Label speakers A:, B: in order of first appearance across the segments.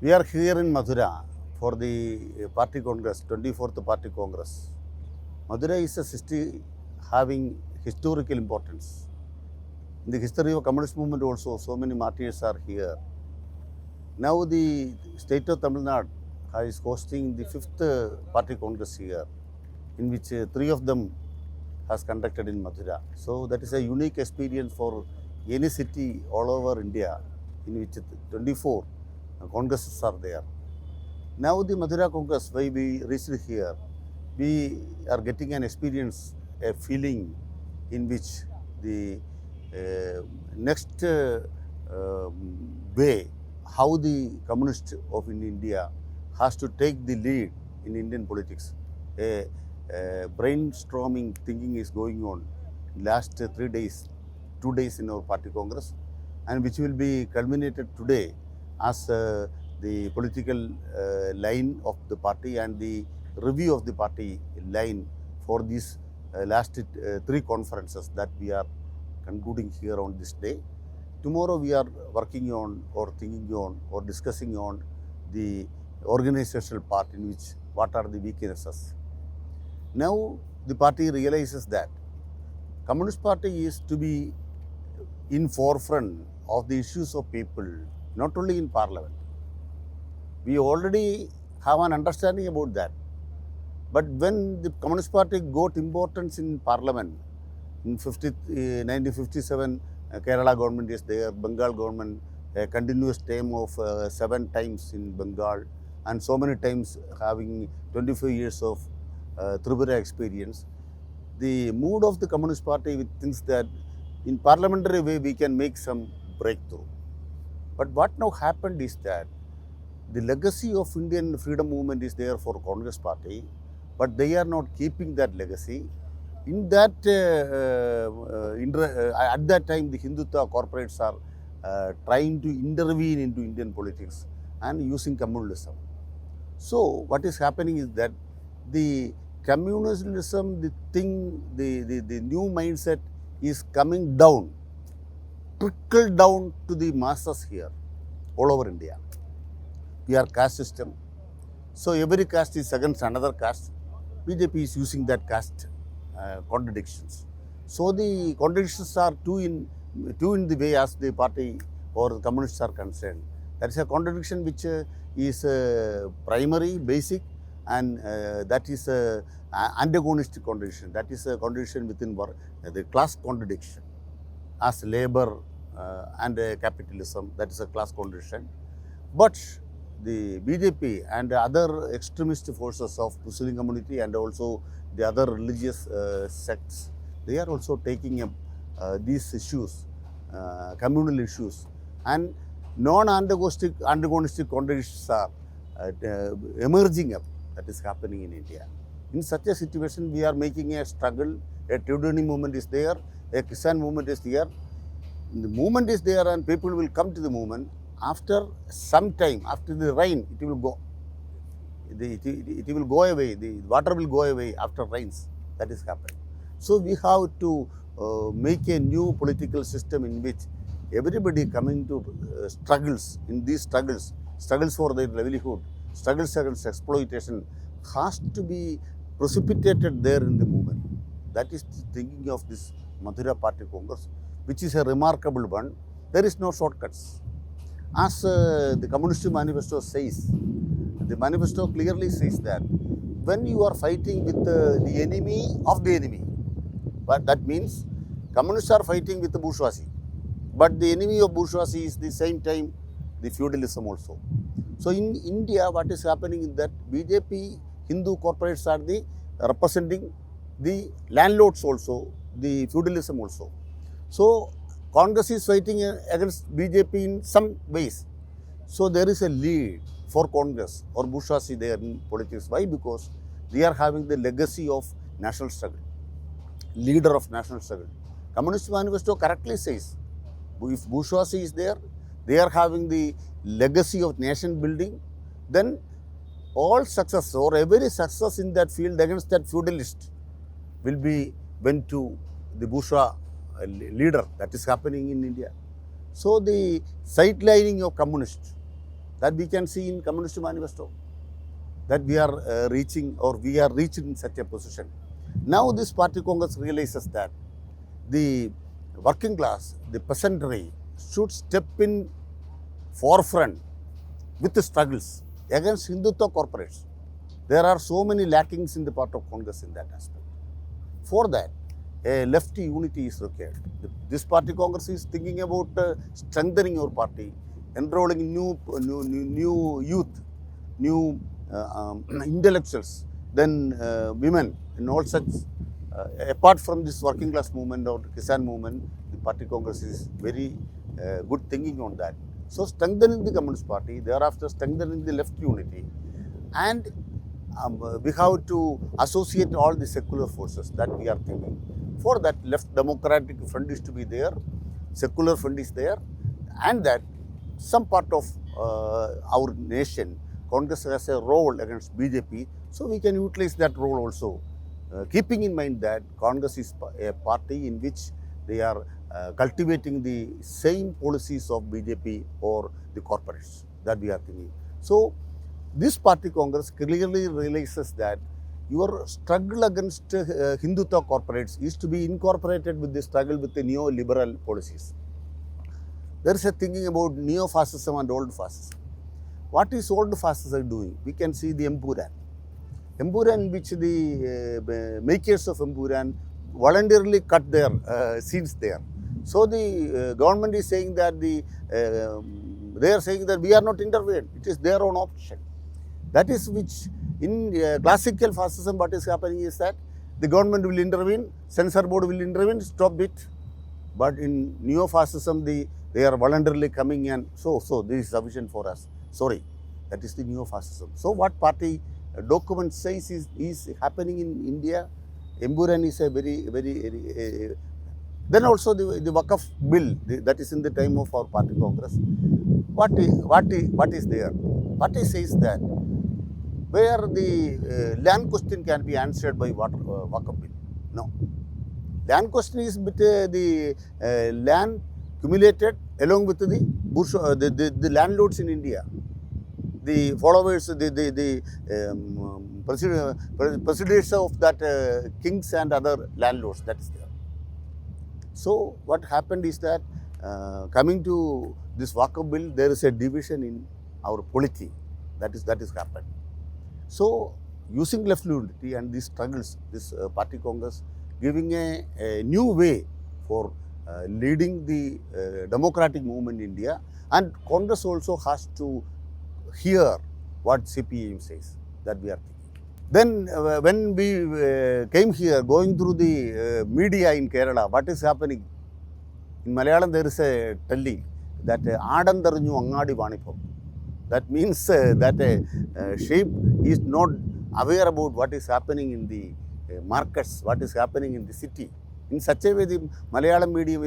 A: We are here in Mathura for the party congress, 24th party congress. Mathura is a city having historical importance. In the history of communist movement also, so many martyrs are here. Now the state of Tamil Nadu is hosting the 5th party congress here, in which 3 of them has conducted in Mathura. So that is a unique experience for any city all over India, in which 24 congresses are there. Now the Mathura Congress, why we reached here, we are getting an experience, a feeling in which the next way, how the communist of in India has to take the lead in Indian politics. A brainstorming thinking is going on last 3 days, 2 days in our party congress, and which will be culminated today as the political line of the party and the review of the party line for these last 3 conferences that we are concluding here on this day. Tomorrow we are working on or thinking on or discussing on the organizational part, in which what are the weaknesses. Now the party realizes that Communist Party is to be in forefront of the issues of people, not only in parliament. We already have an understanding about that. But when the Communist Party got importance in parliament, in 1957, Kerala government is there, Bengal government, a continuous term of 7 times in Bengal, and so many times having 25 years of Trivandrum experience. The mood of the Communist Party thinks that in parliamentary way we can make some breakthrough. But what now happened is that the legacy of Indian freedom movement is there for Congress Party, but they are not keeping that legacy. In that, at that time, the Hindutva corporates are trying to intervene into Indian politics and using communalism. So what is happening is that the communalism, the thing, the new mindset is coming down, trickle down to the masses here, all over India. We are caste system. So every caste is against another caste. BJP is using that caste contradictions. So the contradictions are two in the way as the party or the communists are concerned. That is a contradiction which is primary, basic, and that is antagonistic contradiction. That is a contradiction within the class contradiction. As labor and capitalism, that is a class contradiction. But the BJP and other extremist forces of Muslim community and also the other religious sects, they are also taking up these issues, communal issues, and non-antagonistic contradictions are emerging up. That is happening in India. In such a situation, we are making a struggle. A Trivandrum movement is there, a Kisan movement is there. The movement is there and people will come to the movement. After some time, after the rain, it will go. It will go away. The water will go away after rains. That is happening. So we have to make a new political system in which everybody coming to struggles. In these struggles for their livelihood, struggles against exploitation, has to be precipitated there in the movement. That is the thinking of this Mathura Party Congress, which is a remarkable one. There is no shortcuts. As the Communist Manifesto says, the manifesto clearly says that when you are fighting with the enemy of the enemy, but that means communists are fighting with the bourgeoisie, but the enemy of bourgeoisie is the same time the feudalism also. So in India, what is happening is that BJP, Hindu corporates are the representing the landlords also, the feudalism also. So Congress is fighting against BJP in some ways. So there is a lead for Congress or bourgeoisie there in politics. Why? Because they are having the legacy of national struggle, leader of national struggle. Communist Manifesto correctly says, if bourgeoisie is there, they are having the legacy of nation building, then all success or every success in that field against that feudalist will be went to the bourgeois leader. That is happening in India. So the sidelining of communists, That we can see in Communist Manifesto, that we are reaching, or we are reached in such a position. Now this party Congress realizes that the working class, the peasantry should step in forefront with the struggles against Hindutva corporates. There are so many lackings in the part of Congress in that aspect. For that, a left unity is required. This party Congress is thinking about strengthening our party, enrolling new youth, new intellectuals, then women, and all such. Apart from this working class movement or Kisan movement, the party Congress is very good thinking on that. So strengthening the Communist Party, thereafter strengthening the left unity, and we have to associate all the secular forces that we are thinking. For that, left democratic front is to be there, secular front is there, and that some part of our nation, Congress has a role against BJP, so we can utilize that role also. Keeping in mind that Congress is a party in which they are cultivating the same policies of BJP or the corporates that we are thinking. So, this party Congress clearly realizes that your struggle against Hindutva corporates is to be incorporated with the struggle with the neoliberal policies. There is a thinking about neo-fascism and old fascism. What is old fascism doing? We can see the Empuran. Empuran, which the makers of Empuran voluntarily cut their seats there. So the government is saying that they are saying that we are not intervened. It is their own option. That is which in classical fascism, what is happening is that the government will intervene, censor board will intervene, stop it. But in neo-fascism, they are voluntarily coming and so this is sufficient for us. Sorry, that is the neo-fascism. So what party document says is happening in India. Empuran is a very then also the Waqf bill that is in the time of our party Congress. What is there? Party says that where the land question can be answered by Waqf bill. No. Land question is with the land accumulated along with the landlords in India. The followers, the presidents of that kings and other landlords, that is there. So what happened is that coming to this Waqf bill, there is a division in our polity that is happened. So using left unity and these struggles, this party Congress giving a new way for leading the democratic movement in India, and Congress also has to hear what CPIM says, that we are thinking. Then when we came here, going through the media in Kerala, what is happening? In Malayalam there is a telling that Adandaranju Angadi Vanipam. That means that a sheep is not aware about what is happening in the markets, what is happening in the city. In such a way, the Malayalam media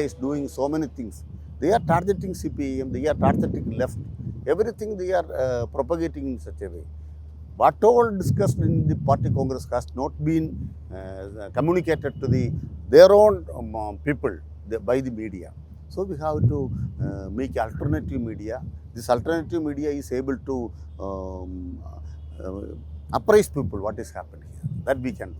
A: is doing so many things. They are targeting CPIM, they are targeting left. Everything they are propagating in such a way. What all discussed in the party Congress has not been communicated to their own people by the media. So we have to make alternative media. This alternative media is able to apprise people what is happening here. That we can do.